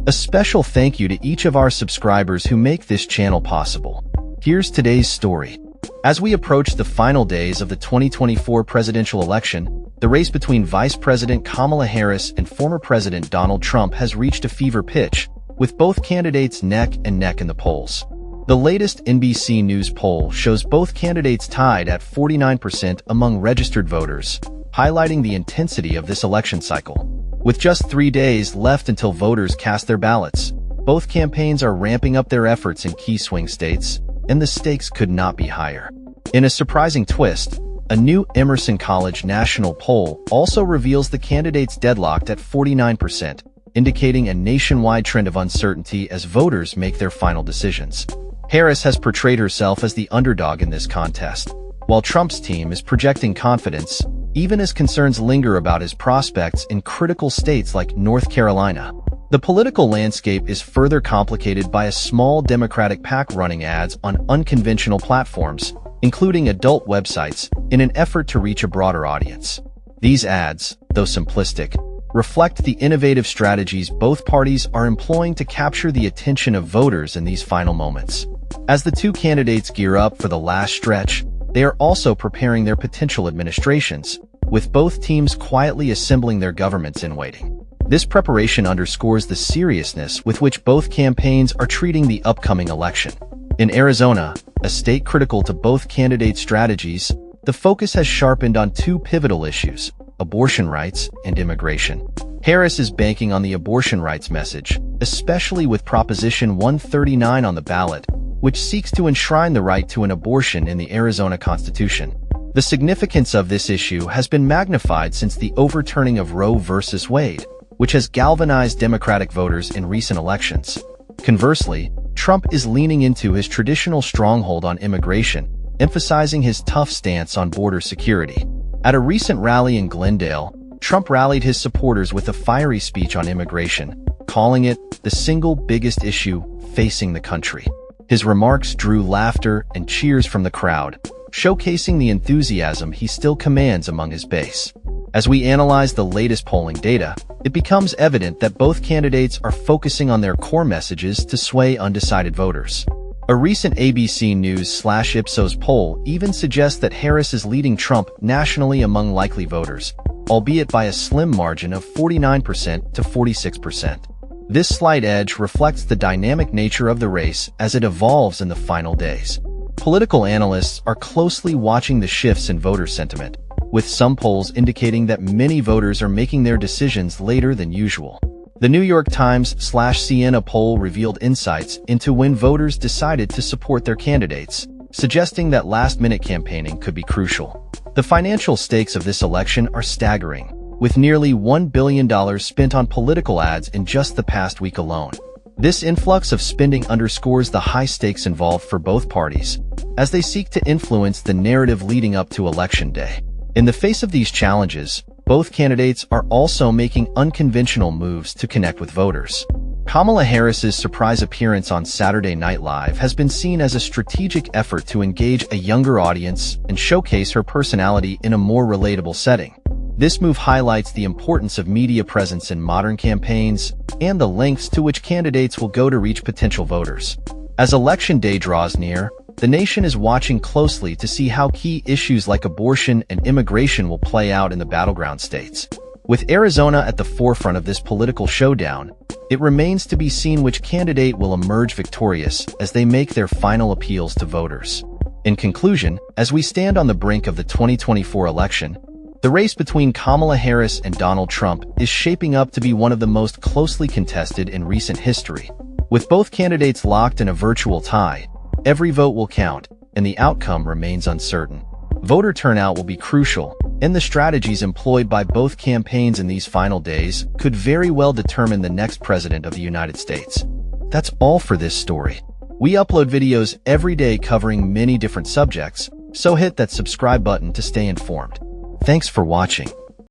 A special thank you to each of our subscribers who make this channel possible. Here's today's story. As we approach the final days of the 2024 presidential election, the race between Vice President Kamala Harris and former President Donald Trump has reached a fever pitch, with both candidates neck and neck in the polls. The latest NBC News poll shows both candidates tied at 49% among registered voters, highlighting the intensity of this election cycle. With just 3 days left until voters cast their ballots, both campaigns are ramping up their efforts in key swing states, and the stakes could not be higher. In a surprising twist, a new Emerson College national poll also reveals the candidates deadlocked at 49%, indicating a nationwide trend of uncertainty as voters make their final decisions. Harris has portrayed herself as the underdog in this contest, while Trump's team is projecting confidence, even as concerns linger about his prospects in critical states like North Carolina. The political landscape is further complicated by a small Democratic PAC running ads on unconventional platforms, including adult websites, in an effort to reach a broader audience. These ads, though simplistic, reflect the innovative strategies both parties are employing to capture the attention of voters in these final moments. As the two candidates gear up for the last stretch, they are also preparing their potential administrations, with both teams quietly assembling their governments in waiting. This preparation underscores the seriousness with which both campaigns are treating the upcoming election. In Arizona, a state critical to both candidates' strategies, the focus has sharpened on two pivotal issues: abortion rights and immigration. Harris is banking on the abortion rights message, especially with Proposition 139 on the ballot, which seeks to enshrine the right to an abortion in the Arizona Constitution. The significance of this issue has been magnified since the overturning of Roe v. Wade, which has galvanized Democratic voters in recent elections. Conversely, Trump is leaning into his traditional stronghold on immigration, emphasizing his tough stance on border security. At a recent rally in Glendale, Trump rallied his supporters with a fiery speech on immigration, calling it the single biggest issue facing the country. His remarks drew laughter and cheers from the crowd, showcasing the enthusiasm he still commands among his base. As we analyze the latest polling data, it becomes evident that both candidates are focusing on their core messages to sway undecided voters. A recent ABC News/Ipsos poll even suggests that Harris is leading Trump nationally among likely voters, albeit by a slim margin of 49% to 46%. This slight edge reflects the dynamic nature of the race as it evolves in the final days. Political analysts are closely watching the shifts in voter sentiment, with some polls indicating that many voters are making their decisions later than usual. The New York Times/Siena poll revealed insights into when voters decided to support their candidates, suggesting that last-minute campaigning could be crucial. The financial stakes of this election are staggering, with nearly $1 billion spent on political ads in just the past week alone. This influx of spending underscores the high stakes involved for both parties, as they seek to influence the narrative leading up to Election Day. In the face of these challenges, both candidates are also making unconventional moves to connect with voters. Kamala Harris's surprise appearance on Saturday Night Live has been seen as a strategic effort to engage a younger audience and showcase her personality in a more relatable setting. This move highlights the importance of media presence in modern campaigns and the lengths to which candidates will go to reach potential voters. As Election Day draws near, the nation is watching closely to see how key issues like abortion and immigration will play out in the battleground states. With Arizona at the forefront of this political showdown, it remains to be seen which candidate will emerge victorious as they make their final appeals to voters. In conclusion, as we stand on the brink of the 2024 election, the race between Kamala Harris and Donald Trump is shaping up to be one of the most closely contested in recent history. With both candidates locked in a virtual tie, every vote will count, and the outcome remains uncertain. Voter turnout will be crucial, and the strategies employed by both campaigns in these final days could very well determine the next president of the United States. That's all for this story. We upload videos every day covering many different subjects, so hit that subscribe button to stay informed. Thanks for watching.